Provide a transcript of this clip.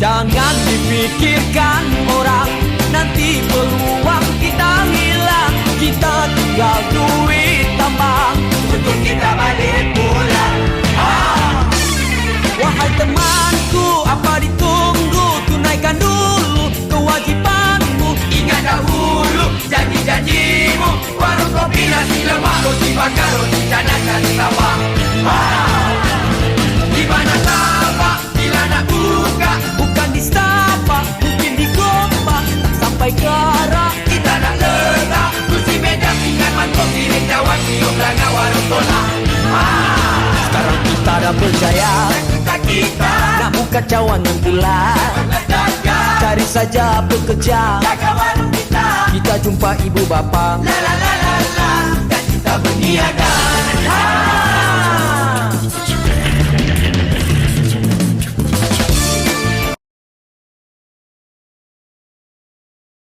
Jangan dipikirkan orang, nanti peluang kita hilang. Kita tinggal duit tambang untuk kita balik pulang. Wahai temanku, apa ditunggu? Tunaikan dulu kewajibanmu. Ingat dahulu janji-janjimu. Warung kopi nasi lemak, roti bakar, roti canang kari sawah. Di mana tapak bila nak buka? Bukan di Setapak, mungkin di Gombak. Tak sampai ke arah Kita nak letak kursi meja pinggan mangkuk kiri cawan tiup langgar warung tolak. Sekarang kita dah berjaya, Kita nak buka cawan yang bulat. jaga, Cari saja pekerja, jaga warung kita. kita jumpa ibu bapa. La la la la la, dan kita berniaga.